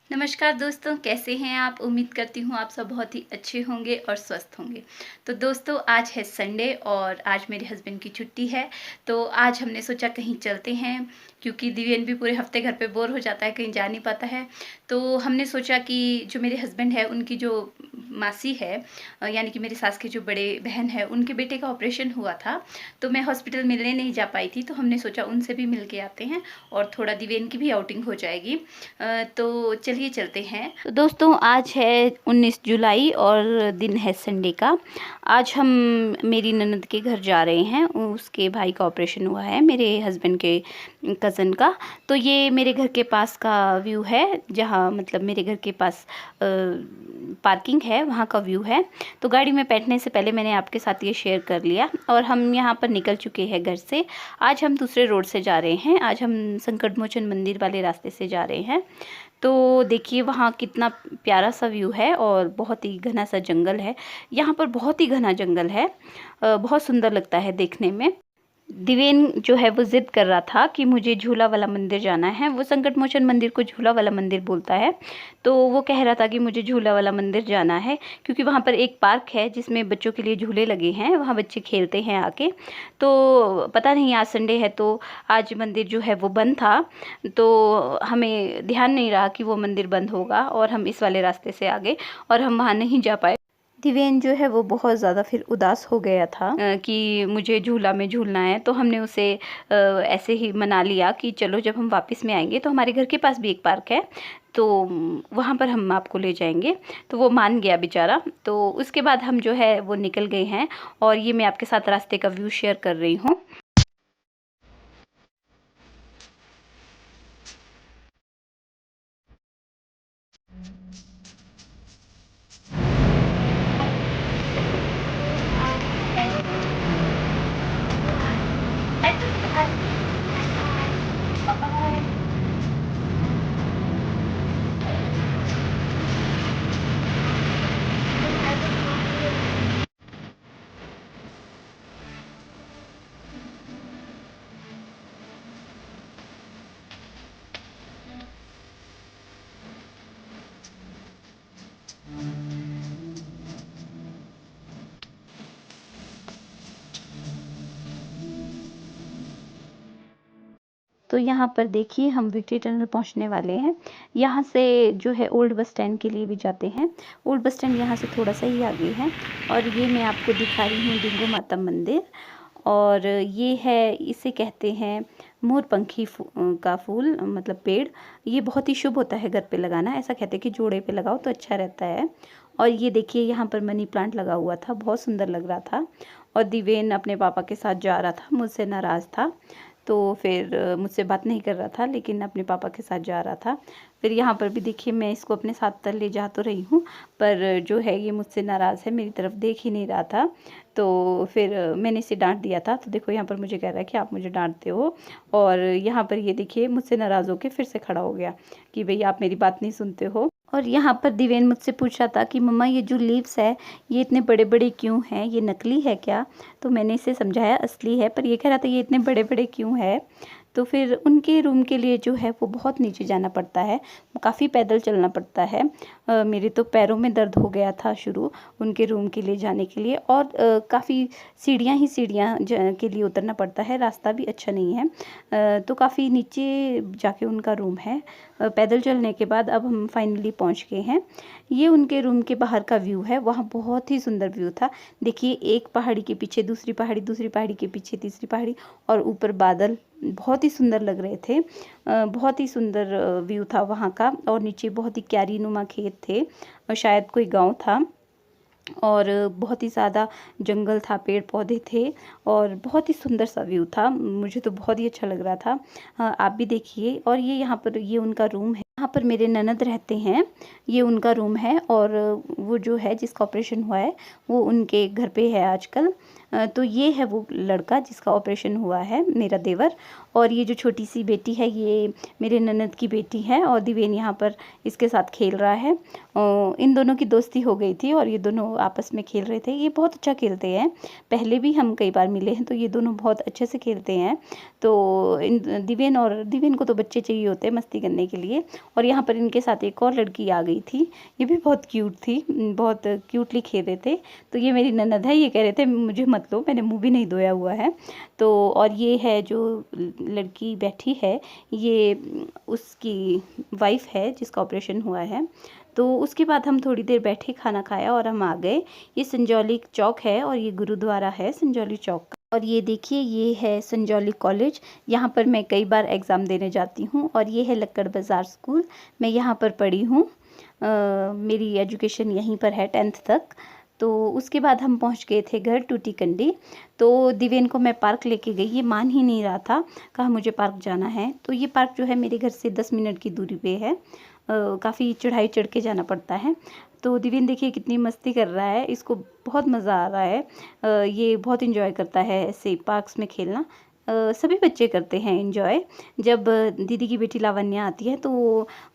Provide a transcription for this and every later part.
नमस्कार दोस्तों, कैसे हैं आप? उम्मीद करती हूँ आप सब बहुत ही अच्छे होंगे और स्वस्थ होंगे। तो दोस्तों, आज है संडे और आज मेरे हस्बैंड की छुट्टी है। तो आज हमने सोचा कहीं चलते हैं, क्योंकि दिव्यन भी पूरे हफ्ते घर पे बोर हो जाता है, कहीं जा नहीं पाता है। तो हमने सोचा कि जो मेरे हस्बैंड है उनकी जो मासी है, यानी कि मेरी सास के जो बड़े बहन है, उनके बेटे का ऑपरेशन हुआ था। तो मैं हॉस्पिटल मिलने नहीं जा पाई थी, तो हमने सोचा उनसे भी मिल के आते हैं और थोड़ा दिव्यन की भी आउटिंग हो जाएगी। तो चलिए चलते हैं। तो दोस्तों, आज है 19 जुलाई और दिन है संडे का। आज हम मेरी ननद के घर जा रहे हैं। उसके भाई का ऑपरेशन हुआ है, मेरे हस्बैंड के कज़न का। तो ये मेरे घर के पास का व्यू है, जहाँ मतलब मेरे घर के पास पार्किंग है, वहाँ का व्यू है। तो गाड़ी में बैठने से पहले मैंने आपके साथ ये शेयर कर लिया और हम यहाँ पर निकल चुके हैं घर से। आज हम दूसरे रोड से जा रहे हैं। आज हम संकट मोचन मंदिर वाले रास्ते से जा रहे हैं। तो देखिए वहाँ कितना प्यारा सा व्यू है और बहुत ही घना सा जंगल है। यहाँ पर बहुत ही घना जंगल है, बहुत सुंदर लगता है देखने में। दिवेन जो है वो ज़िद कर रहा था कि मुझे झूला वाला मंदिर जाना है। वो संकट मोचन मंदिर को झूला वाला मंदिर बोलता है। तो वो कह रहा था कि मुझे झूला वाला मंदिर जाना है, क्योंकि वहाँ पर एक पार्क है जिसमें बच्चों के लिए झूले लगे हैं, वहाँ बच्चे खेलते हैं आके। तो पता नहीं, आज संडे है तो आज मंदिर जो है वो बंद था। तो हमें ध्यान नहीं रहा कि वो मंदिर बंद होगा और हम इस वाले रास्ते से आ गए और हम वहाँ नहीं जा पाए। दिवेन जो है वो बहुत ज़्यादा फिर उदास हो गया था कि मुझे झूला में झूलना है। तो हमने उसे ऐसे ही मना लिया कि चलो जब हम वापस में आएंगे तो हमारे घर के पास भी एक पार्क है, तो वहाँ पर हम आपको ले जाएंगे। तो वो मान गया बेचारा। तो उसके बाद हम जो है वो निकल गए हैं और ये मैं आपके साथ रास्ते का व्यू शेयर कर रही हूँ। तो यहाँ पर देखिए हम विक्ट्री टनल पहुँचने वाले हैं। यहाँ से जो है ओल्ड बस स्टैंड के लिए भी जाते हैं। ओल्ड बस स्टैंड यहाँ से थोड़ा सा ही आगे है। और ये मैं आपको दिखा रही हूँ डिंगो माता मंदिर। और ये है, इसे कहते हैं मोरपंखी का फूल, मतलब पेड़। ये बहुत ही शुभ होता है घर पे लगाना। ऐसा कहते हैं कि जोड़े पे लगाओ तो अच्छा रहता है। और ये देखिए यहाँ पर मनी प्लांट लगा हुआ था, बहुत सुंदर लग रहा था। और दिवेन अपने पापा के साथ जा रहा था, मुझसे नाराज़ था। तो फिर मुझसे बात नहीं कर रहा था, लेकिन अपने पापा के साथ जा रहा था। फिर यहाँ पर भी देखिए मैं इसको अपने साथ तक ले जा तो रही हूँ, पर जो है ये मुझसे नाराज़ है, मेरी तरफ देख ही नहीं रहा था। तो फिर मैंने इसे डांट दिया था। तो देखो यहाँ पर मुझे कह रहा है कि आप मुझे डांटते हो। और यहाँ पर ये देखिए मुझसे नाराज़ होकर फिर से खड़ा हो गया कि भई आप मेरी बात नहीं सुनते हो। और यहाँ पर दिवेन मुझसे पूछ रहा था कि मम्मा ये जो लीव्स है ये इतने बड़े बड़े क्यों हैं, ये नकली है क्या? तो मैंने इसे समझाया असली है, पर ये कह रहा था ये इतने बड़े बड़े क्यों है। तो फिर उनके रूम के लिए जो है वो बहुत नीचे जाना पड़ता है, काफ़ी पैदल चलना पड़ता है। मेरे तो पैरों में दर्द हो गया था शुरू उनके रूम के लिए जाने के लिए। और काफ़ी सीढ़ियाँ ही सीढ़ियाँ के लिए उतरना पड़ता है, रास्ता भी अच्छा नहीं है। तो काफ़ी नीचे जाके उनका रूम है। पैदल चलने के बाद अब हम फाइनली पहुंच गए हैं। ये उनके रूम के बाहर का व्यू है, वहाँ बहुत ही सुंदर व्यू था। देखिए एक पहाड़ी के पीछे दूसरी पहाड़ी, दूसरी पहाड़ी के पीछे तीसरी पहाड़ी, और ऊपर बादल बहुत ही सुंदर लग रहे थे। बहुत ही सुंदर व्यू था वहाँ का। और नीचे बहुत ही क्यारी नुमा खेत थे और शायद कोई गांव था। और बहुत ही ज़्यादा जंगल था, पेड़ पौधे थे और बहुत ही सुंदर सा व्यू था। मुझे तो बहुत ही अच्छा लग रहा था। आप भी देखिए। और ये यहाँ पर ये उनका रूम है, यहाँ पर मेरे ननद रहते हैं। ये उनका रूम है। और वो जो है जिसका ऑपरेशन हुआ है वो उनके घर पे है आजकल। तो ये है वो लड़का जिसका ऑपरेशन हुआ है, मेरा देवर। और ये जो छोटी सी बेटी है ये मेरे ननद की बेटी है। और दिवेन यहाँ पर इसके साथ खेल रहा है। इन दोनों की दोस्ती हो गई थी और ये दोनों आपस में खेल रहे थे। ये बहुत अच्छा खेलते हैं, पहले भी हम कई बार मिले हैं, तो ये दोनों बहुत अच्छे से खेलते हैं। तो इन दिवेन को तो बच्चे चाहिए होते हैं मस्ती करने के लिए। और यहाँ पर इनके साथ एक और लड़की आ गई थी, ये भी बहुत क्यूट थी, बहुत क्यूटली खेल रहे थे। तो ये मेरी ननद है, ये कह रहे थे मुझे मत लो, मैंने मुँह भी नहीं धोया हुआ है। तो और ये है जो लड़की बैठी है, ये उसकी वाइफ है जिसका ऑपरेशन हुआ है। तो उसके बाद हम थोड़ी देर बैठे, खाना खाया और हम आ गए। ये संजौली चौक है और ये गुरुद्वारा है संजौली चौक का। और ये देखिए, ये है संजौली कॉलेज, यहाँ पर मैं कई बार एग्ज़ाम देने जाती हूँ। और ये है लक्कड़ बाज़ार स्कूल, मैं यहाँ पर पढ़ी हूँ। मेरी एजुकेशन यहीं पर है 10th तक। तो उसके बाद हम पहुँच गए थे घर टूटी कंडी। तो दिव्यन को मैं पार्क लेके गई, ये मान ही नहीं रहा था, कहा मुझे पार्क जाना है। तो ये पार्क जो है मेरे घर से 10 मिनट की दूरी पे है, काफ़ी चढ़ाई चढ़ के जाना पड़ता है। तो दिव्यन देखिए कितनी मस्ती कर रहा है, इसको बहुत मज़ा आ रहा है। ये बहुत इन्जॉय करता है ऐसे पार्क्स में खेलना। सभी बच्चे करते हैं इन्जॉय। जब दीदी की बेटी लावण्या आती है तो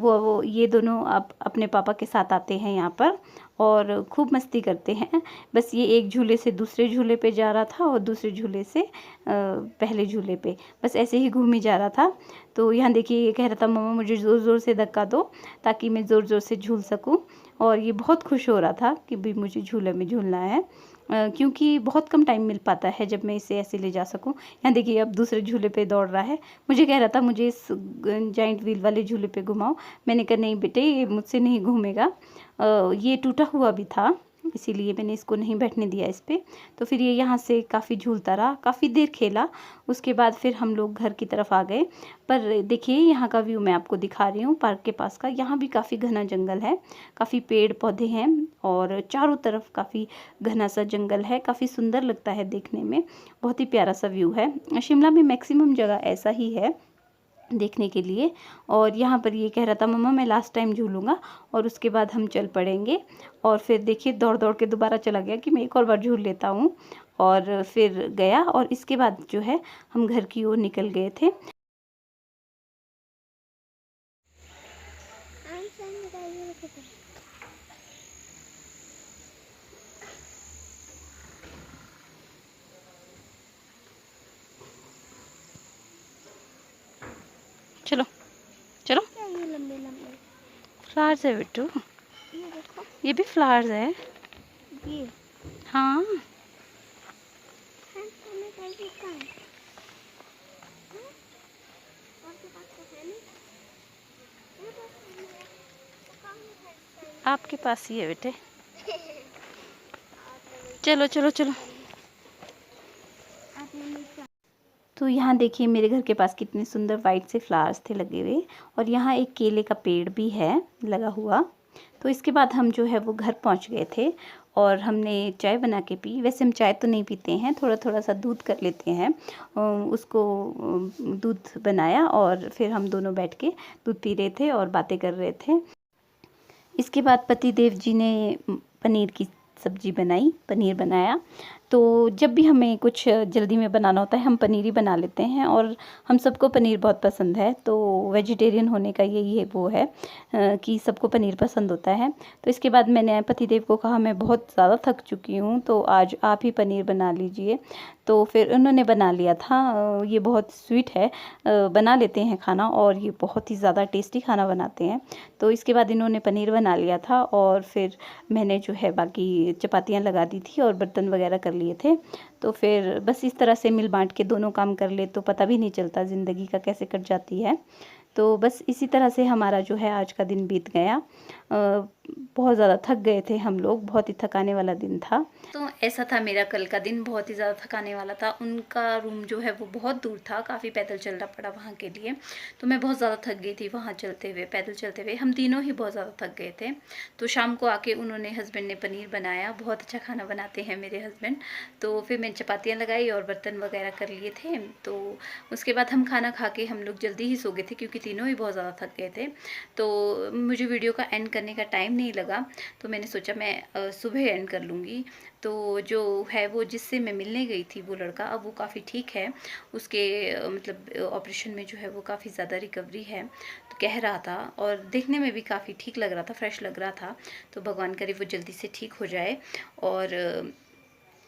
वो ये दोनों अपने पापा के साथ आते हैं यहाँ पर और खूब मस्ती करते हैं। बस ये एक झूले से दूसरे झूले पे जा रहा था और दूसरे झूले से पहले झूले पे, बस ऐसे ही घूम ही जा रहा था। तो यहाँ देखिए, ये कह रहा था मम्मा मुझे ज़ोर ज़ोर से धक्का दो ताकि मैं ज़ोर ज़ोर से झूल सकूँ। और ये बहुत खुश हो रहा था कि भी मुझे झूले में झूलना है, क्योंकि बहुत कम टाइम मिल पाता है जब मैं इसे ऐसे ले जा सकूं। यहाँ देखिए अब दूसरे झूले पे दौड़ रहा है, मुझे कह रहा था मुझे इस जाइंट व्हील वाले झूले पे घुमाओ। मैंने कहा नहीं बेटे, ये मुझसे नहीं घूमेगा, ये टूटा हुआ भी था, इसीलिए मैंने इसको नहीं बैठने दिया इस पर। तो फिर ये यहाँ से काफ़ी झूलता रहा, काफ़ी देर खेला। उसके बाद फिर हम लोग घर की तरफ आ गए। पर देखिए यहाँ का व्यू मैं आपको दिखा रही हूँ पार्क के पास का। यहाँ भी काफ़ी घना जंगल है, काफ़ी पेड़ पौधे हैं और चारों तरफ काफ़ी घना सा जंगल है, काफ़ी सुंदर लगता है देखने में, बहुत ही प्यारा सा व्यू है। शिमला में मैक्सिमम जगह ऐसा ही है देखने के लिए। और यहाँ पर ये कह रहा था मम्मा मैं लास्ट टाइम झूलूंगा और उसके बाद हम चल पड़ेंगे। और फिर देखिए दौड़ दौड़ के दोबारा चला गया कि मैं एक और बार झूल लेता हूँ, और फिर गया। और इसके बाद जो है हम घर की ओर निकल गए थे। चलो चलो, ये लंबे लंबे फ्लावर्स है बिट्टू, ये देखो, ये भी फ्लावर्स है। ये हाँ हमें कैसे कहाँ है? आपके पास तो है नहीं, मेरे पास तो है। कहाँ है? आपके पास ही है बेटे। आपने चलो चलो चलो। मुझे तो यहाँ देखिए मेरे घर के पास कितने सुंदर वाइट से फ्लावर्स थे लगे हुए, और यहाँ एक केले का पेड़ भी है लगा हुआ। तो इसके बाद हम जो है वो घर पहुँच गए थे और हमने चाय बना के पी। वैसे हम चाय तो नहीं पीते हैं, थोड़ा थोड़ा सा दूध कर लेते हैं। उसको दूध बनाया और फिर हम दोनों बैठ के दूध पी रहे थे और बातें कर रहे थे। इसके बाद पति देव जी ने पनीर की सब्जी बनाई, पनीर बनाया। तो जब भी हमें कुछ जल्दी में बनाना होता है हम पनीर ही बना लेते हैं, और हम सबको पनीर बहुत पसंद है। तो वेजिटेरियन होने का यही है वो है कि सबको पनीर पसंद होता है। तो इसके बाद मैंने पतिदेव को कहा मैं बहुत ज़्यादा थक चुकी हूँ, तो आज आप ही पनीर बना लीजिए। तो फिर उन्होंने बना लिया था। ये बहुत स्वीट है, बना लेते हैं खाना और ये बहुत ही ज़्यादा टेस्टी खाना बनाते हैं। तो इसके बाद इन्होंने पनीर बना लिया था और फिर मैंने जो है बाकी चपातियाँ लगा दी थी और बर्तन वगैरह कर लिए थे। तो फिर बस इस तरह से मिल बांट के दोनों काम कर ले तो पता भी नहीं चलता ज़िंदगी का कैसे कट जाती है। तो बस इसी तरह से हमारा जो है आज का दिन बीत गया। बहुत ज़्यादा थक गए थे हम लोग, बहुत ही थकाने वाला दिन था। तो ऐसा था मेरा कल का दिन, बहुत ही ज़्यादा थकाने वाला था। उनका रूम जो है वो बहुत दूर था, काफ़ी पैदल चलना पड़ा वहाँ के लिए। तो मैं बहुत ज़्यादा थक गई थी वहाँ चलते हुए, पैदल चलते हुए। हम तीनों ही बहुत ज़्यादा थक गए थे। तो शाम को आके उन्होंने, हस्बैंड ने पनीर बनाया, बहुत अच्छा खाना बनाते हैं मेरे हस्बैंड। तो फिर मैंने चपातियाँ लगाई और बर्तन वगैरह कर लिए थे। तो उसके बाद हम खाना खा के हम लोग जल्दी ही सो गए थे क्योंकि तीनों ही बहुत ज़्यादा थक गए थे। तो मुझे वीडियो का एंड करने का टाइम नहीं लगा, तो मैंने सोचा मैं सुबह एंड कर लूँगी। तो जो है वो जिससे मैं मिलने गई थी वो लड़का, अब वो काफ़ी ठीक है। उसके मतलब ऑपरेशन में जो है वो काफ़ी ज़्यादा रिकवरी है, तो कह रहा था, और देखने में भी काफ़ी ठीक लग रहा था, फ्रेश लग रहा था। तो भगवान करे वो जल्दी से ठीक हो जाए। और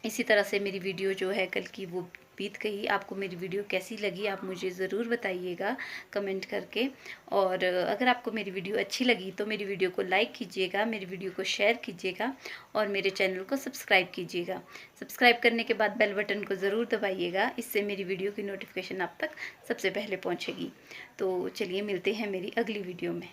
इसी तरह से मेरी वीडियो जो है कल की वो बीत गई। आपको मेरी वीडियो कैसी लगी आप मुझे ज़रूर बताइएगा कमेंट करके। और अगर आपको मेरी वीडियो अच्छी लगी तो मेरी वीडियो को लाइक कीजिएगा, मेरी वीडियो को शेयर कीजिएगा और मेरे चैनल को सब्सक्राइब कीजिएगा। सब्सक्राइब करने के बाद बेल बटन को ज़रूर दबाइएगा, इससे मेरी वीडियो की नोटिफिकेशन आप तक सबसे पहले पहुँचेगी। तो चलिए मिलते हैं मेरी अगली वीडियो में।